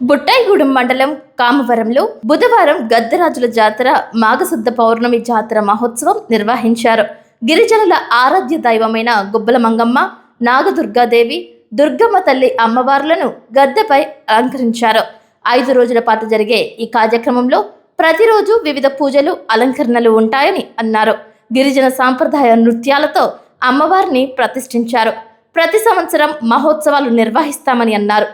బుట్టాయిగూడెం మండలం కామవరంలో బుధవారం గద్దరాజుల జాతర మాఘశుద్ధ పౌర్ణమి జాతర మహోత్సవం నిర్వహించారు. గిరిజనుల ఆరాధ్య దైవమైన గుబ్బల మంగమ్మ, నాగదుర్గాదేవి, దుర్గమ్మ తల్లి అమ్మవార్లను గద్దెపై అలంకరించారు. 5 రోజుల పాటు జరిగే ఈ కార్యక్రమంలో ప్రతిరోజు వివిధ పూజలు, అలంకరణలు ఉంటాయని అన్నారు. గిరిజన సాంప్రదాయ నృత్యాలతో అమ్మవారిని ప్రతిష్ఠించారు. ప్రతి సంవత్సరం మహోత్సవాలు నిర్వహిస్తామని అన్నారు.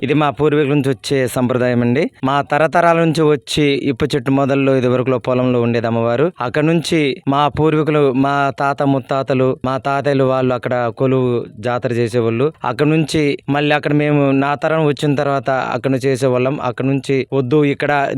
ఇది మా పూర్వీకుల నుంచి వచ్చే సంప్రదాయం అండి. మా తరతరాల నుంచి వచ్చి ఇప్ప చెట్టు మొదల్లో ఇది వరకు పొలంలో ఉండేది అమ్మవారు. అక్కడ నుంచి మా పూర్వీకులు, మా తాత ముత్తాతలు, మా తాతయ్యలు వాళ్ళు అక్కడ కొలువు జాతర చేసేవాళ్ళు. అక్కడ నుంచి మళ్ళీ అక్కడ మేము నా తరం వచ్చిన తర్వాత అక్కడ చేసేవాళ్ళం. అక్కడ నుంచి వద్దు,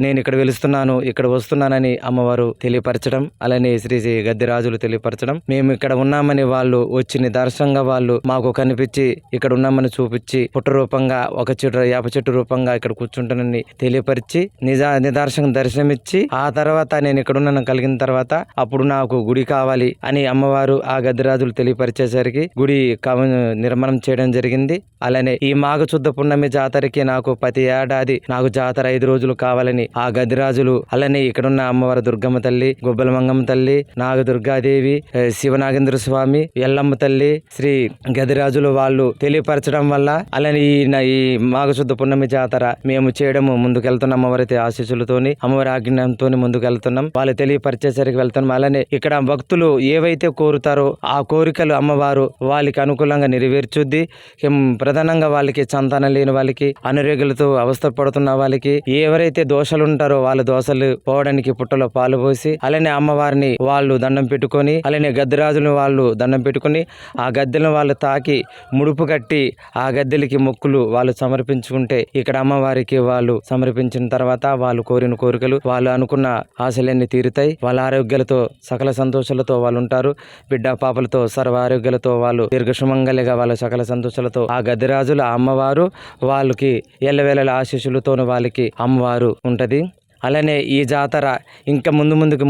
నేను ఇక్కడ వెలుస్తున్నాను, ఇక్కడ వస్తున్నానని అమ్మవారు తెలియపరచడం, అలానే శ్రీ గద్దెరాజులు తెలియపరచడం, మేము ఇక్కడ ఉన్నామని వాళ్ళు వచ్చి నిదర్శనంగా వాళ్ళు మాకు కనిపించి ఇక్కడ ఉన్నామని చూపించి పుట్ట రూపంగా ఒక వేప చెట్టు రూపంగా ఇక్కడ కూర్చుంటానని తెలియపరిచి నిదర్శనం దర్శనమిచ్చి, ఆ తర్వాత నేను ఇక్కడ ఉన్న కలిగిన తర్వాత అప్పుడు నాకు గుడి కావాలి అని అమ్మవారు ఆ గద్దెరాజులు తెలియపరిచేసరికి గుడి నిర్మాణం చేయడం జరిగింది. అలానే ఈ మాఘశుద్ధ పున్నమి జాతరకి నాకు ప్రతి ఏడాది నాకు జాతర 5 రోజులు కావాలని ఆ గద్దెరాజులు, అలానే ఇక్కడున్న అమ్మవారు దుర్గమ్మ తల్లి, గుబ్బల మంగమ్మ తల్లి, నాగదుర్గాదేవి, శివనాగేంద్ర స్వామి, ఎల్లమ్మ తల్లి, శ్రీ గద్దెరాజులు వాళ్ళు తెలియపరచడం వల్ల అలానే ఈ మాఘశుద్ధ పున్నమి జాతర మేము చేయడము ముందుకెళ్తున్నాం. అమ్మవారి ఆశీస్సులతోని, అమ్మవారి ఆజ్ఞంతో ముందుకెళ్తున్నాం. వాళ్ళు తెలియపరిచేసరికి వెళ్తున్నాం. అలానే ఇక్కడ భక్తులు ఏవైతే కోరుతారో ఆ కోరికలు అమ్మవారు వాళ్ళకి అనుకూలంగా నెరవేర్చుద్ది. ప్రధానంగా వాళ్ళకి సంతానం లేని వాళ్ళకి, అనారోగ్యాలతో అవస్థ పడుతున్న వాళ్ళకి, ఎవరైతే దోషాలు ఉంటారో వాళ్ళ దోషాలు పోవడానికి పుట్టలో పాలు పోసి, అలానే అమ్మవారిని వాళ్ళు దండం పెట్టుకొని, అలానే గద్దెరాజులను వాళ్ళు దండం పెట్టుకొని ఆ గద్దెలను వాళ్ళు తాకి ముడుపు కట్టి ఆ గద్దెలకి మొక్కులు వాళ్ళు సమర్పించుకుంటే ఇక్కడ అమ్మవారికి వాళ్ళు సమర్పించిన తర్వాత వాళ్ళు కోరిన కోరికలు, వాళ్ళు అనుకున్న ఆశలన్నీ తీరుతాయి. వాళ్ళ ఆరోగ్యాలతో సకల సంతోషాలతో వాళ్ళు ఉంటారు. బిడ్డ పాపలతో సర్వ ఆరోగ్యాలతో వాళ్ళు దీర్ఘసుమంగళిగా వాళ్ళ సకల సంతోషాలతో ఆ గద్దెరాజుల అమ్మవారు వాళ్ళకి ఎల్లవేళల ఆశీస్సులతో వాళ్ళకి అమ్మవారు ఉంటది. అలానే ఈ జాతర ఇంకా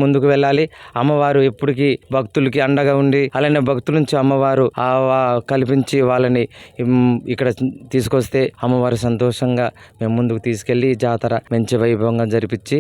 ముందుకు వెళ్ళాలి. అమ్మవారు ఎప్పటికీ భక్తులకి అండగా ఉండి, అలానే భక్తుల నుంచి అమ్మవారు కల్పించి వాళ్ళని ఇక్కడ తీసుకొస్తే అమ్మవారు సంతోషంగా మేము ముందుకు తీసుకెళ్ళి జాతర మంచి వైభవంగా జరిపించి